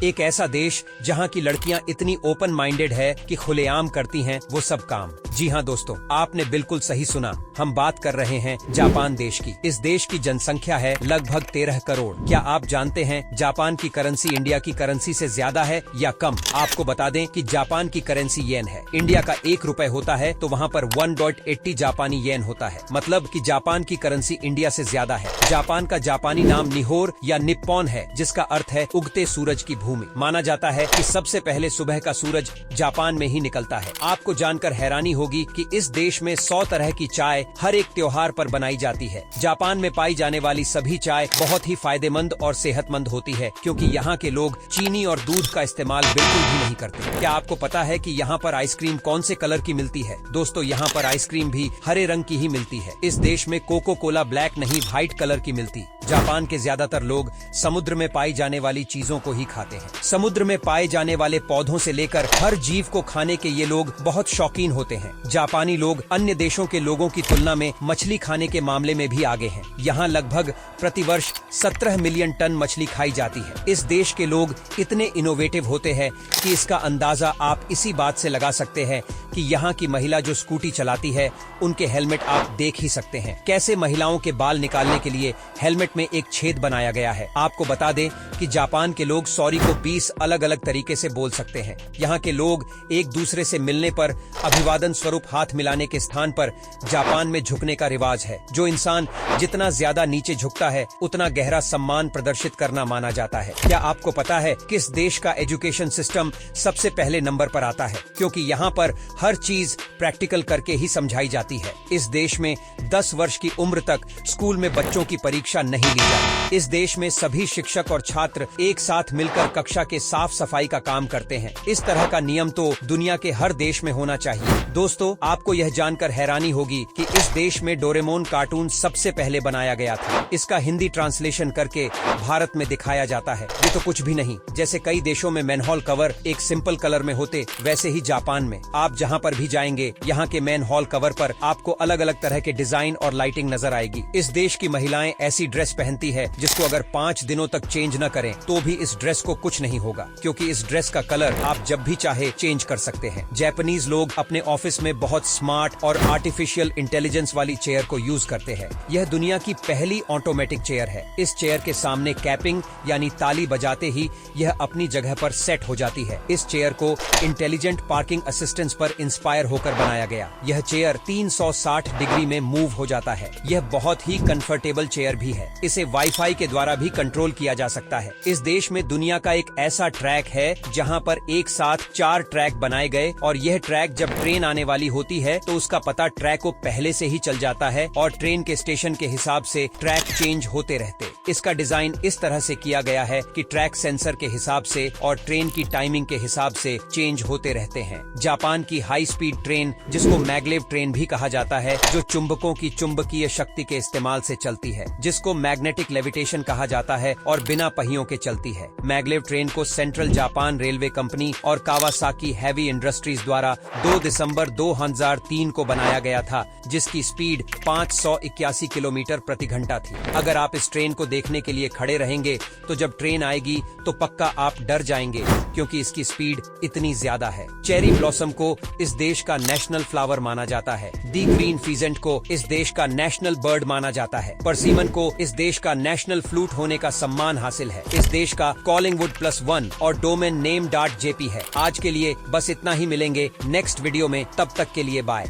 एक ऐसा देश जहाँ की लड़कियाँ इतनी ओपन माइंडेड है कि खुलेआम करती हैं वो सब काम। जी हाँ दोस्तों, आपने बिल्कुल सही सुना। हम बात कर रहे हैं जापान देश की। इस देश की जनसंख्या है लगभग 13 करोड़। क्या आप जानते हैं जापान की करेंसी इंडिया की करेंसी से ज्यादा है या कम? आपको बता दें कि जापान की करेंसी येन है। इंडिया का 1 रुपए होता है तो वहाँ पर 1.80 जापानी येन होता है। मतलब कि जापान की करेंसी इंडिया से ज्यादा है। जापान का जापानी नाम निहोर या निप्पॉन है, जिसका अर्थ है उगते सूरज की भूमि। माना जाता है कि सबसे पहले सुबह का सूरज जापान में ही निकलता है। आपको जानकर हैरानी होगी कि इस देश में 100 तरह की चाय हर एक त्योहार पर बनाई जाती है। जापान में पाई जाने वाली सभी चाय बहुत ही फायदेमंद और सेहतमंद होती है, क्योंकि यहाँ के लोग चीनी और दूध का इस्तेमाल बिल्कुल भी नहीं करते। क्या आपको पता है कि यहाँ पर आइसक्रीम कौन से कलर की मिलती है? दोस्तों, यहाँ पर आइसक्रीम भी हरे रंग की ही मिलती है। इस देश में कोको कोला ब्लैक नहीं, व्हाइट कलर की मिलती। जापान के ज्यादातर लोग समुद्र में पाई जाने वाली चीजों को ही खाते हैं। समुद्र में पाए जाने वाले पौधों से लेकर हर जीव को खाने के ये लोग बहुत शौकीन होते हैं। जापानी लोग अन्य देशों के लोगों की तुलना में मछली खाने के मामले में भी आगे हैं। यहाँ लगभग प्रतिवर्ष 17 मिलियन टन मछली खाई जाती है। इस देश के लोग इतने इनोवेटिव होते हैं कि इसका अंदाजा आप इसी बात से लगा सकते हैं कि यहाँ की महिला जो स्कूटी चलाती है, उनके हेलमेट आप देख ही सकते हैं। कैसे महिलाओं के बाल निकालने के लिए हेलमेट में एक छेद बनाया गया है। आपको बता दें कि जापान के लोग सॉरी को 20 अलग अलग तरीके से बोल सकते हैं। यहाँ के लोग एक दूसरे से मिलने पर अभिवादन स्वरूप हाथ मिलाने के स्थान पर जापान में झुकने का रिवाज है। जो इंसान जितना ज्यादा नीचे झुकता है, उतना गहरा सम्मान प्रदर्शित करना माना जाता है। क्या आपको पता है किस देश का एजुकेशन सिस्टम सबसे पहले नंबर पर आता है? क्योंकि यहाँ पर हर चीज प्रैक्टिकल करके ही समझाई जाती है। इस देश में 10 वर्ष की उम्र तक स्कूल में बच्चों की परीक्षा नहीं ली जाती। इस देश में सभी शिक्षक और छात्र एक साथ मिलकर कक्षा के साफ सफाई का काम करते हैं। इस तरह का नियम तो दुनिया के हर देश में होना चाहिए। दोस्तों, आपको यह जानकर हैरानी होगी कि इस देश में डोरेमोन कार्टून सबसे पहले बनाया गया था। इसका हिंदी ट्रांसलेशन करके भारत में दिखाया जाता है। ये तो कुछ भी नहीं। जैसे कई देशों में मैनहोल कवर एक सिंपल कलर में होते, वैसे ही जापान में आप जहाँ पर भी जाएंगे, यहाँ के मैनहोल कवर पर आपको अलग अलग तरह के डिजाइन और लाइटिंग नजर आएगी। इस देश की महिलाएं ऐसी ड्रेस पहनती है जिसको अगर 5 दिनों तक चेंज न करें तो भी इस ड्रेस को कुछ नहीं होगा, क्योंकि इस ड्रेस का कलर आप जब भी चाहे चेंज कर सकते हैं। जापानीज लोग अपने ऑफिस में बहुत स्मार्ट और आर्टिफिशियल इंटेलिजेंस वाली चेयर को यूज करते हैं। यह दुनिया की पहली ऑटोमेटिक चेयर है। इस चेयर के सामने कैपिंग यानी ताली बजाते ही यह अपनी जगह पर सेट हो जाती है। इस चेयर को इंटेलिजेंट पार्किंग असिस्टेंस पर इंस्पायर होकर बनाया गया। यह चेयर 360 डिग्री में मूव हो जाता है। यह बहुत ही कंफर्टेबल चेयर भी है। इसे वाईफाई के द्वारा भी कंट्रोल किया जा सकता है। इस देश में दुनिया का एक ऐसा ट्रैक है जहां पर एक साथ 4 ट्रैक बनाए गए, और यह ट्रैक जब ट्रेन आने वाली होती है तो उसका पता ट्रैक को पहले से ही चल जाता है और ट्रेन के स्टेशन के हिसाब से ट्रैक चेंज होते रहते। इसका डिजाइन इस तरह से किया गया है कि ट्रैक सेंसर के हिसाब से और ट्रेन की टाइमिंग के हिसाब से चेंज होते रहते हैं। जापान की हाई स्पीड ट्रेन, जिसको मैग्लेव ट्रेन भी कहा जाता है, जो चुंबकों की चुंबकीय शक्ति के इस्तेमाल से चलती है, जिसको मैग्नेटिक लेविटेशन कहा जाता है, और बिना पहियों के चलती है। मैग्लेव ट्रेन को सेंट्रल जापान रेलवे कंपनी और कावासाकी हैवी इंडस्ट्रीज द्वारा 2 दिसंबर 2003 को बनाया गया था, जिसकी स्पीड 581 किलोमीटर प्रति घंटा थी। अगर आप इस ट्रेन को देखने के लिए खड़े रहेंगे तो जब ट्रेन आएगी तो पक्का आप डर जाएंगे, क्योंकि इसकी स्पीड इतनी ज्यादा है। चेरी ब्लॉसम को इस देश का नेशनल फ्लावर माना जाता है। दी ग्रीन फीजेंट को इस देश का नेशनल बर्ड माना जाता है। परसिमन को इस देश का नेशनल फ्लूट होने का सम्मान हासिल है। इस देश का कॉलिंगवुड +1 और डोमेन नेम .jp है। आज के लिए बस इतना ही। मिलेंगे नेक्स्ट वीडियो में, तब तक के लिए बाय।